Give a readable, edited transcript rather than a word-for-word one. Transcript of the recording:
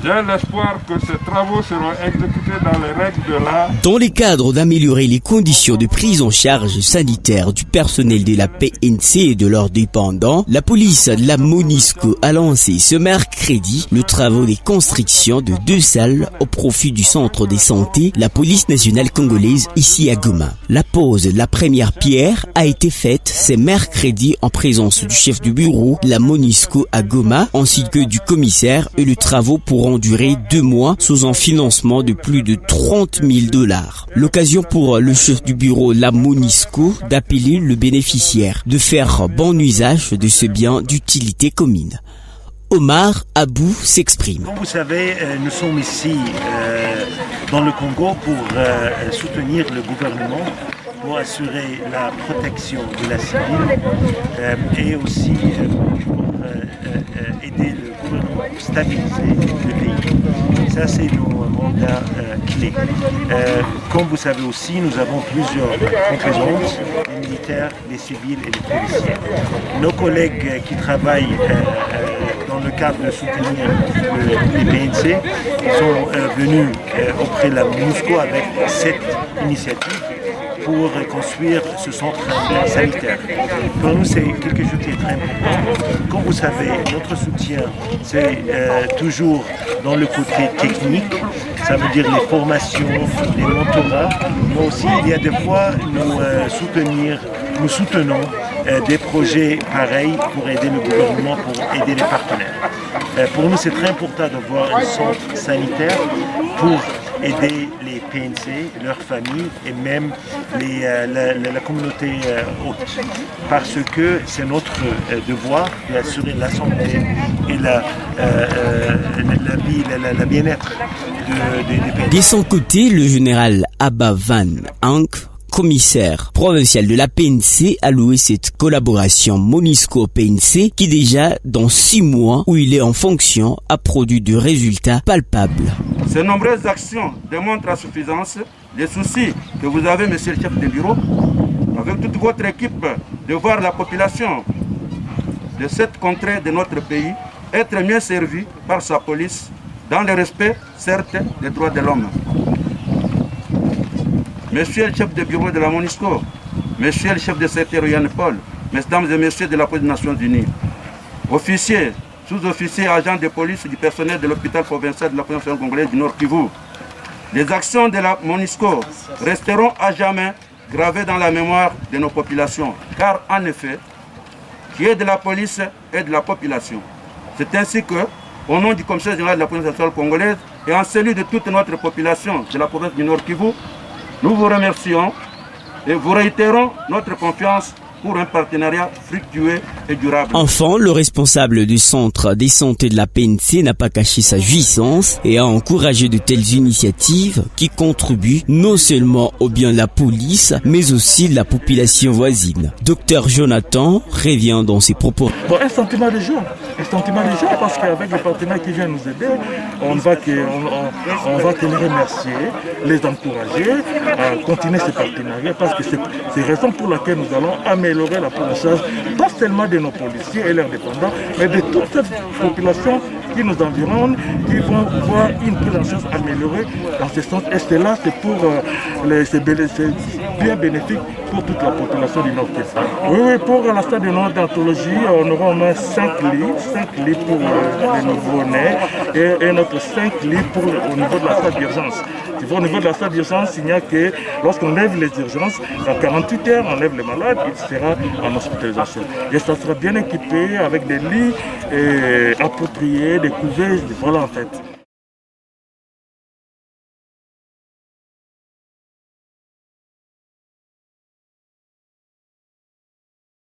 J'ai l'espoir que ces travaux seront exécutés dans les règles de l'art. Dans le cadre d'améliorer les conditions de prise en charge sanitaire du personnel de la PNC et de leurs dépendants, la police de la MONUSCO a lancé ce mercredi le travaux des constructions de 2 salles au profit du centre de santé, la police nationale congolaise ici à Goma. La pose de la première pierre a été faite ce mercredi en présence du chef du bureau de la MONUSCO à Goma ainsi que du commissaire, et les travaux pourront durer 2 mois sous un financement de plus de $30 000. L'occasion pour le chef du bureau de la MONUSCO d'appeler le bénéficiaire de faire bon usage de ce bien d'utilité commune. Omar Abou s'exprime. Comme vous savez, nous sommes ici dans le Congo pour soutenir le gouvernement, pour assurer la protection de la civile et aussi pour aider le gouvernement à stabiliser le pays. Ça, c'est nos mandats clés. Comme vous savez aussi, nous avons plusieurs composantes, les militaires, les civils et les policiers. Nos collègues qui travaillent dans le cadre de soutenir les PNC sont venus auprès de la MONUSCO avec cette initiative pour construire ce centre sanitaire. Pour nous, c'est quelque chose qui est très important. Comme vous savez, notre soutien, c'est toujours dans le côté technique. Ça veut dire les formations, les mentorats, mais aussi il y a des fois nous soutenons des projets pareils pour aider le gouvernement, pour aider les partenaires. Pour nous, c'est très important d'avoir un centre sanitaire pour aider les PNC, leurs familles et même la communauté haute. Parce que c'est notre devoir d'assurer la santé et la bien-être des PNC. De son côté, le général Abba Van Hank, commissaire provincial de la PNC, a loué cette collaboration MONUSCO-PNC qui déjà dans 6 mois où il est en fonction a produit de résultats palpables. Ces nombreuses actions démontrent à suffisance les soucis que vous avez, monsieur le chef de bureau, avec toute votre équipe, de voir la population de cette contrée de notre pays être mieux servie par sa police dans le respect, certes, des droits de l'homme. Monsieur le chef de bureau de la MONUSCO, monsieur le chef de secteur Yann Paul, mesdames et messieurs de la police des Nations Unies, officiers, sous-officiers, agents de police du personnel de l'hôpital provincial de la police nationale congolaise du Nord Kivu, les actions de la MONUSCO resteront à jamais gravées dans la mémoire de nos populations, car en effet, qui est de la police et de la population. C'est ainsi que, au nom du commissaire général de la police nationale congolaise et en celui de toute notre population de la province du Nord Kivu, nous vous remercions et vous réitérons notre confiance pour un partenariat fructueux et durable. Enfin, le responsable du centre des santé de la PNC n'a pas caché sa jouissance et a encouragé de telles initiatives qui contribuent non seulement au bien de la police, mais aussi de la population voisine. Docteur Jonathan revient dans ses propos. Bon, un sentiment de joie parce qu'avec les partenaires qui viennent nous aider, on va que les remercier, les encourager à continuer ce partenariat parce que c'est la raison pour laquelle nous allons améliorer la prise en charge, pas seulement de nos policiers et leurs dépendants, mais de toute cette population qui nous environne, qui vont voir une prise en charge améliorée dans ce sens. Et cela, c'est pour bien bénéfique pour toute la population du Nord Kivu. Oui, pour la salle de néonatologie, on aura au moins 5 lits pour les nouveau-nés et notre 5 lits au niveau de la salle d'urgence. Au niveau de la salle d'urgence, il n'y a que lorsqu'on lève les urgences, dans 48 heures, on lève les malades, il sera en hospitalisation. Et ça sera bien équipé avec des lits appropriés, des couverts, voilà en fait.